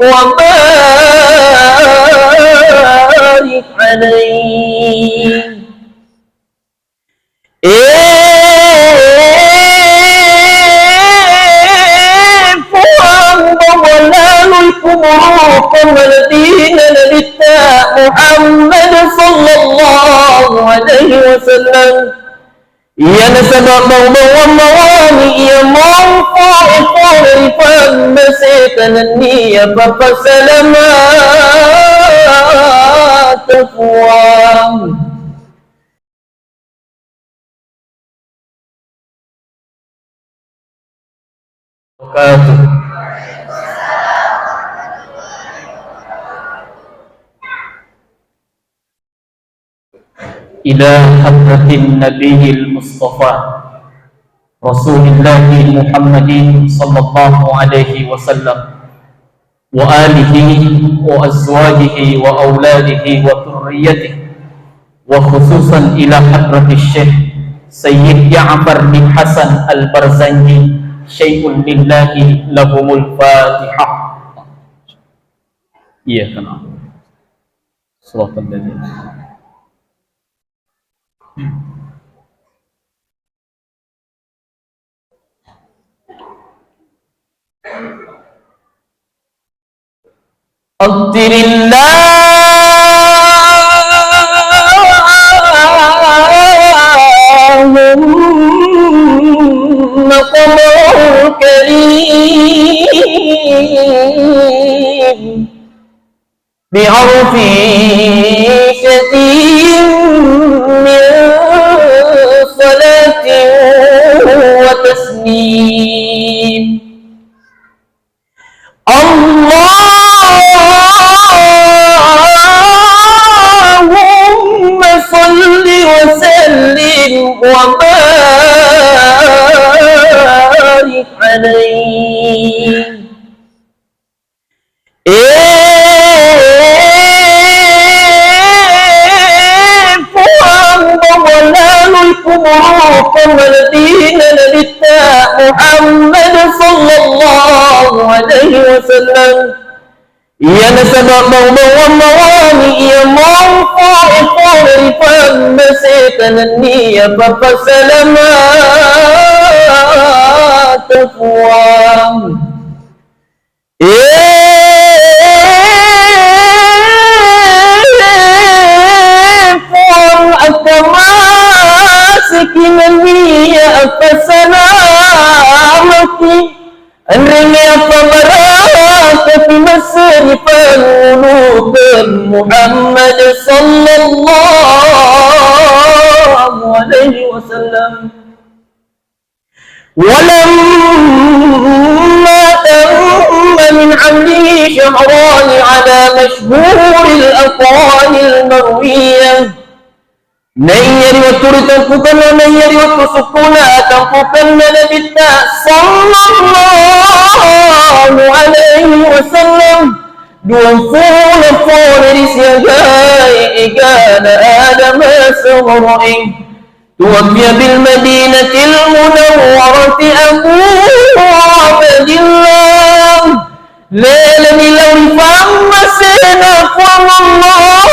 وبارك عليه. ضلال الكبر كما الذين نبتا محمد صلى الله عليه وسلم ينسب موضوع والمواني يمرفع الطائفة مسيتنا النية ففسل ما تفواه. إلى حضرة النبي المصطفى رسول الله محمد صلى الله عليه وسلم وآله وأزواجه وأولاده وذريته، وخصوصا إلى حضرة الشيخ سيد جعفر بن حسن البرزنجي شيء لله لهم الفاتحة. إياك نعبد صراط الذين قدر اللهم قدر كريم بعرف شديد من صلاة وتسليم. اللهم صل وسلم وبارك عليه. ضلال الكبر كما الذين نبتا محمد صلى الله عليه وسلم ينسب موضوع والمواني يمرفع الطائفة مسيتنا النية ففسل ما تفواه. سكن النية فسلامك أنرني فبراك في مسرف القلوب محمد صلى الله عليه وسلم. ولما تم من عمله شهران على مشهور الأقوال المروية نير وترتفقن ونير وتسكنا تنفقن لبتا صلى الله عليه وسلم دوفون فورس يجاي كان آدم سغرئ توفي بالمدينة المنورة أبو عبد الله ليلا لو فهم سينا قال الله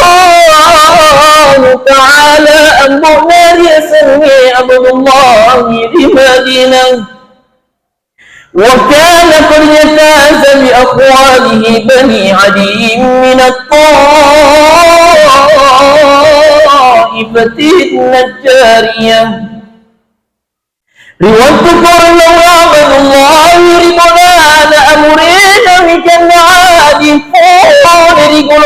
تعالى أنبؤنا يسمي عبد الله بمدينة وكان قد يفاز بأقواله بني عدي من الطائفة النجارية روايتكم لو عبد الله ربنا لأمرين بكل عاد فور رجل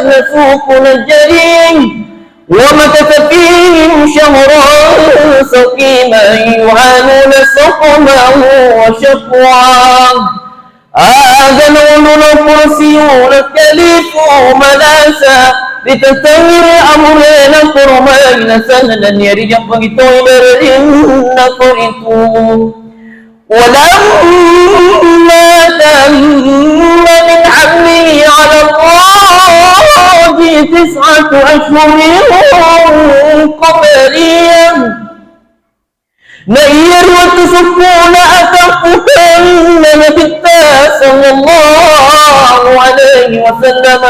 نسوق نجارين ومكث فيهم شهرا سقيما يعانون سقمه وشقواه آذنون الكرسيون الكليف ملاسا لتستمر أمرين قرمين سندا يرجع فقطوي برئن قرطو. ولما تم من حمله على الله 9 أشهر قمريا نير وتسكون أتفكن نبتا صلى الله وسلم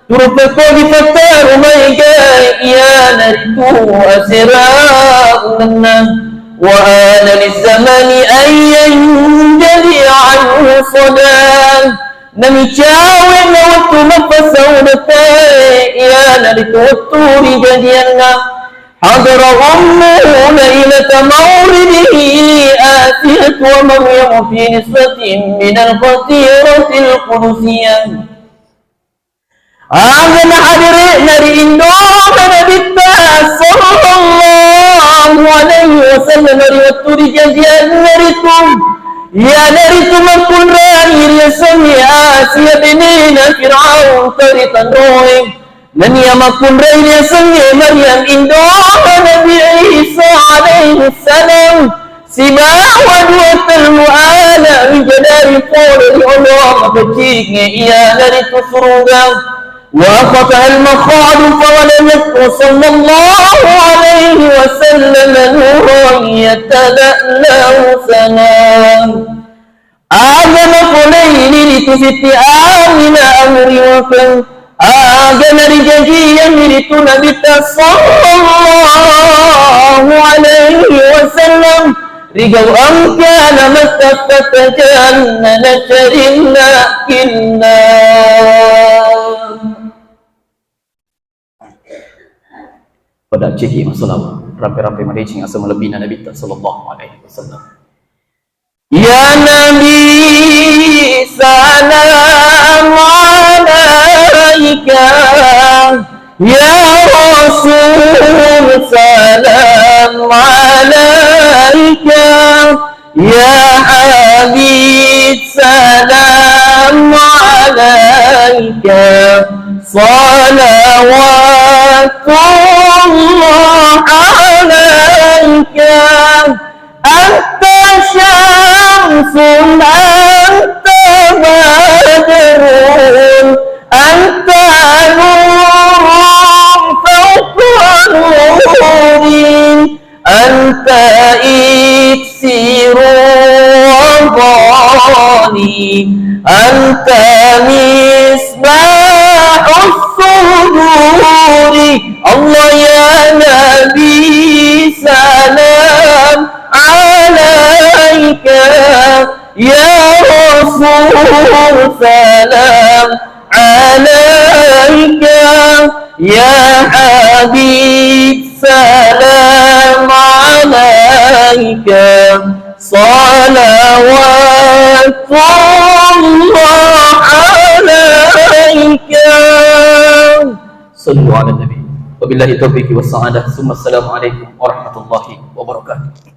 ترفق بفتار ميقا يا نرثه أسراء لنا وآن للزمان أن ينجلي عنه صداه نمشاوي موت مفسونتا يا نرث الطور جدينا حضر أمه ليلة مولده آسية ومريم في نسبة من الخطيرة القدسية آمن حضرنا لإنه نبتا صلى الله عليه وسلم ريوتو رجزيا نرثم يا نرث من كل رأي يسمي آسية بنين فرعون طريقا روهم لن يمكن رأي يسمي مريم إنه نبي عيسى عليه السلام سما ودوة المؤالة من جدار قول العلوم فتيك يا نرث سرودا وقطع المخاض فولدته صلى الله عليه وسلم نورا يتلألأ سنام آدم فليل لتفت آمن أمري وكن آدم رججي يمرت نبت صلى الله عليه وسلم رجوا أم كان مستفت جنة نشرنا كنا pada ciki masalah ramai-ramai mereka yang asal lebih Nabi sallallahu alaihi wasallam. Ya Nabi salam alaika ya Rasul salam alaika ya Habib salam alaika salawatullah alaika anta syamsun anta badrun anta nurun fawqa nurin anta iksirun wadani anta misbahus suduri Allah ya Nabi salam alaika ya Rasul salam alaika ya Habib salam alaika salawatullah alaika. Sallu ala Nabi. Wabillahi taufiq was sa'adah. Assalamualaikum warahmatullahi wabarakatuh.